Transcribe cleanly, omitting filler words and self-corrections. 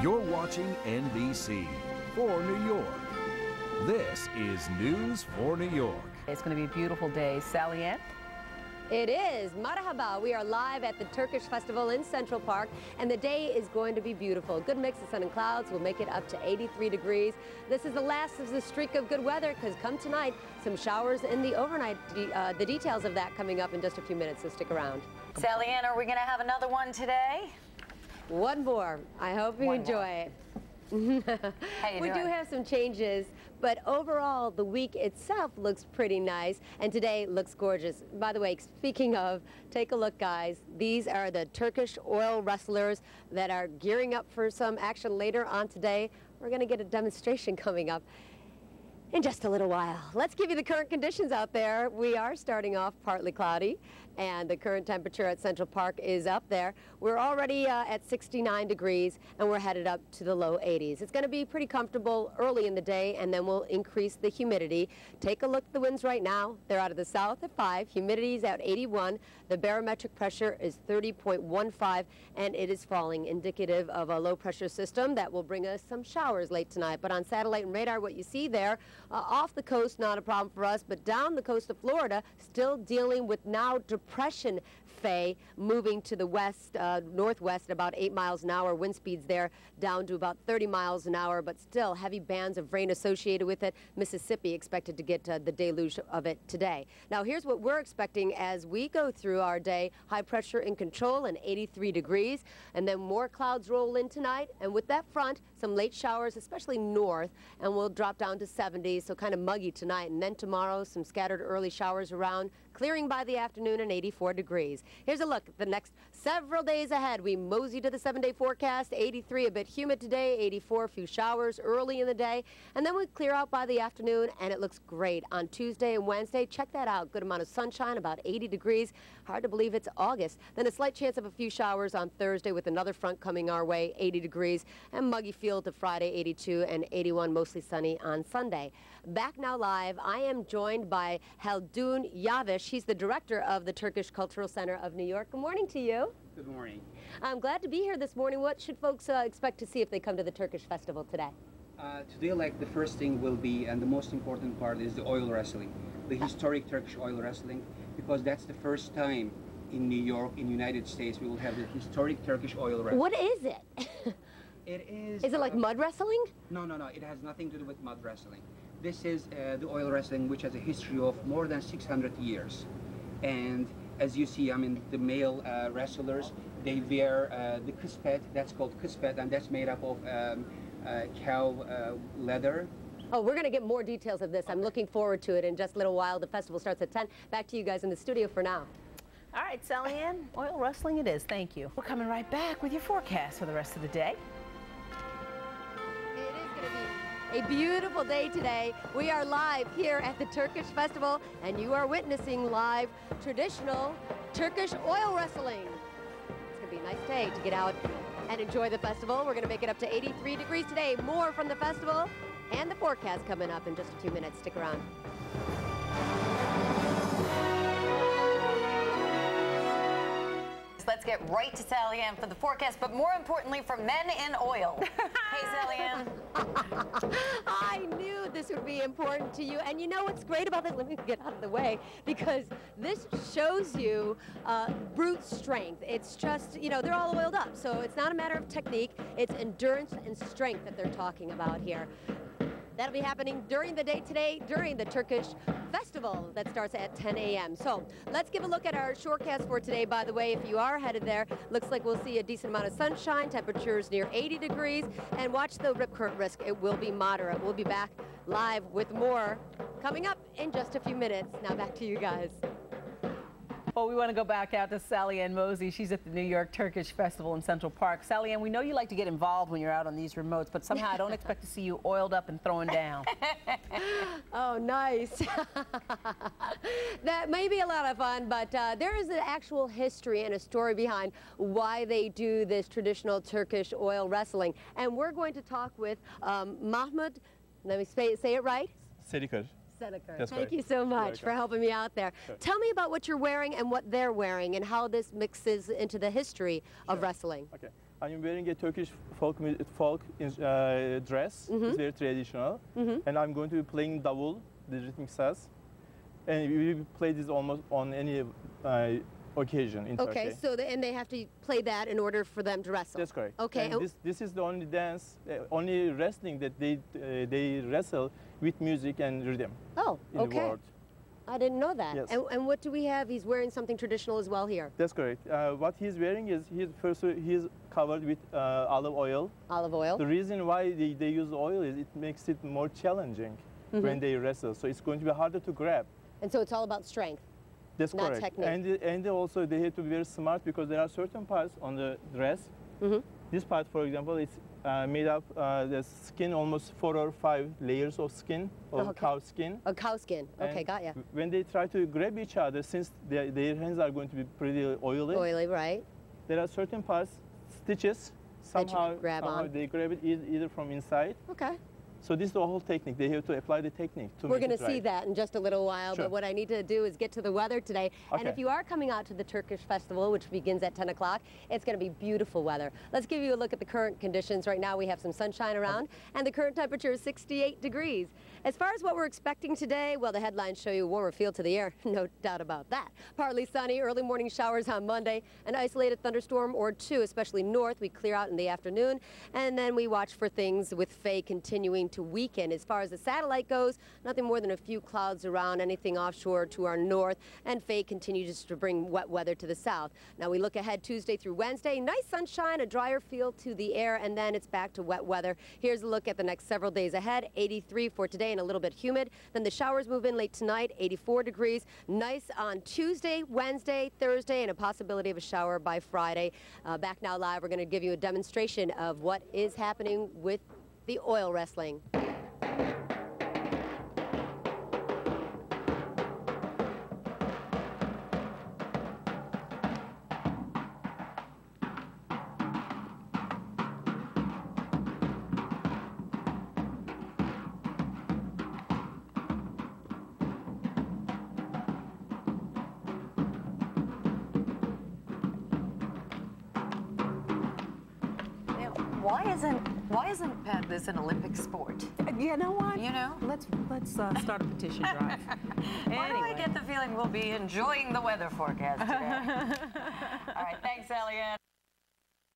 You're watching NBC for New York. This is News for New York. It's going to be a beautiful day. Sally Ann? It is. Marhaba. We are live at the Turkish Festival in Central Park, and the day is going to be beautiful. Good mix of sun and clouds will make it up to 83 degrees. This is the last of the streak of good weather, because come tonight, some showers in the overnight. The details of that coming up in just a few minutes, so stick around. Sally Ann, are we going to have another one today? One more. I hope you enjoy it. We do have some changes, but overall the week itself looks pretty nice, and today looks gorgeous. By the way, speaking of, take a look, guys. These are the Turkish oil wrestlers that are gearing up for some action later on today. We're going to get a demonstration coming up in just a little while. Let's give you the current conditions out there. We are starting off partly cloudy, and the current temperature at Central Park is up there. We're already at 69 degrees, and we're headed up to the low 80s. It's going to be pretty comfortable early in the day, and then we'll increase the humidity. Take a look at the winds right now. They're out of the south at 5. Humidity's at 81. The barometric pressure is 30.15, and it is falling, indicative of a low-pressure system that will bring us some showers late tonight. But on satellite and radar, what you see there, off the coast, not a problem for us, but down the coast of Florida, still dealing with now depression Faye, moving to the west, northwest, about 8 miles an hour. Wind speeds there down to about 30 miles an hour, but still heavy bands of rain associated with it. Mississippi expected to get the deluge of it today. Now, here's what we're expecting as we go through our day. High pressure in control and 83 degrees, and then more clouds roll in tonight, and with that front, some late showers, especially north, and we'll drop down to 70, so kind of muggy tonight. And then tomorrow, some scattered early showers around, clearing by the afternoon and 84 degrees. Here's a look at the next several days ahead. We mosey to the 7-day forecast. 83, a bit humid today. 84, a few showers early in the day. And then we clear out by the afternoon, and it looks great on Tuesday and Wednesday. Check that out. Good amount of sunshine, about 80 degrees. Hard to believe it's August. Then a slight chance of a few showers on Thursday with another front coming our way, 80 degrees. And muggy feel to Friday, 82, and 81, mostly sunny on Sunday. Back now live, I am joined by Haldun Yavish. He's the director of the Turkish Cultural Center of New York. Good morning to you. Good morning. I'm glad to be here this morning. What should folks expect to see if they come to the Turkish festival today? Today, like, the first thing will be, and the most important part, is the oil wrestling, the historic Turkish oil wrestling, because that's the first time in New York, in the United States, we will have the historic Turkish oil wrestling. What is it? It is... Is it like mud wrestling? No. It has nothing to do with mud wrestling. This is the oil wrestling, which has a history of more than 600 years. And as you see, I mean, the male wrestlers, they wear the kuspet, that's called kuspet, and that's made up of cow leather. Oh, we're going to get more details of this. I'm looking forward to it in just a little while. The festival starts at 10. Back to you guys in the studio for now. All right, Sally Ann, oil wrestling it is. Thank you. We're coming right back with your forecast for the rest of the day. It is going to be a beautiful day today. We are live here at the Turkish Festival, and you are witnessing live traditional Turkish oil wrestling. It's going to be a nice day to get out and enjoy the festival. We're going to make it up to 83 degrees today. More from the festival and the forecast coming up in just a few minutes. Stick around. Let's get right to Sally Ann for the forecast, but more importantly, for men in oil. Hey, Sally Ann. I knew this would be important to you. And you know what's great about this? Let me get out of the way, because this shows you brute strength. It's just, you know, they're all oiled up. So it's not a matter of technique. It's endurance and strength that they're talking about here. That'll be happening during the day today, during the Turkish Festival that starts at 10 a.m. So let's give a look at our shortcast for today. By the way, if you are headed there, looks like we'll see a decent amount of sunshine, temperatures near 80 degrees, and watch the rip current risk. It will be moderate. We'll be back live with more coming up in just a few minutes. Now back to you guys. Well, we want to go back out to Sally Ann Mosey. She's at the New York Turkish Festival in Central Park. Sally Ann, we know you like to get involved when you're out on these remotes, but somehow I don't expect to see you oiled up and throwing down. Oh, nice. That may be a lot of fun, but there is an actual history and a story behind why they do this traditional Turkish oil wrestling. And we're going to talk with Mahmut, let me say it right. Seneca. That's Thank correct. you so much You're for helping me out there. Sure. Tell me about what you're wearing and what they're wearing and how this mixes into the history of wrestling. Okay. I'm wearing a Turkish folk dress. It's very traditional. And I'm going to be playing davul, the rhythmic sass. And we play this almost on any occasion in Turkey. Okay, so and they have to play that in order for them to wrestle. That's correct. Okay. And this is the only dance, only wrestling that they wrestle with music and rhythm Oh, in okay. the world. I didn't know that. Yes. And what do we have? He's wearing something traditional as well here. That's correct. What he's wearing is he's covered with olive oil. Olive oil. The reason why they use oil is it makes it more challenging when they wrestle. So it's going to be harder to grab. And so it's all about strength. That's Not correct. technique. And also they have to be very smart because there are certain parts on the dress. This part, for example, is made up the skin, almost 4 or 5 layers of skin, of cow skin. A cow skin. Okay, And got ya. When they try to grab each other, since their hands are going to be pretty oily, Oily, right? there are certain parts, stitches, That you somehow, grab on. they grab it either from inside. Okay. So this is the whole technique. They have to apply the technique to We're make going it to see right. that in just a little while, Sure. but what I need to do is get to the weather today. And Okay. if you are coming out to the Turkish festival, which begins at 10 o'clock, it's going to be beautiful weather. Let's give you a look at the current conditions. Right now we have some sunshine around, and the current temperature is 68 degrees. As far as what we're expecting today, well, the headlines show you a warmer feel to the air, no doubt about that. Partly sunny, early morning showers on Monday, an isolated thunderstorm or two, especially north. We clear out in the afternoon, and then we watch for things with Faye continuing to weaken. As far as the satellite goes, nothing more than a few clouds around, anything offshore to our north, and Faye continues to bring wet weather to the south. Now we look ahead Tuesday through Wednesday, nice sunshine, a drier feel to the air, and then it's back to wet weather. Here's a look at the next several days ahead, 83 for today and a little bit humid. Then the showers move in late tonight, 84 degrees. Nice on Tuesday, Wednesday, Thursday, and a possibility of a shower by Friday. Back now live, we're going to give you a demonstration of what is happening with the oil wrestling. Why isn't this an Olympic sport? You know what? You know? Let's start a petition drive. Why do I get the feeling we'll be enjoying the weather forecast today? All right, thanks, Eliane.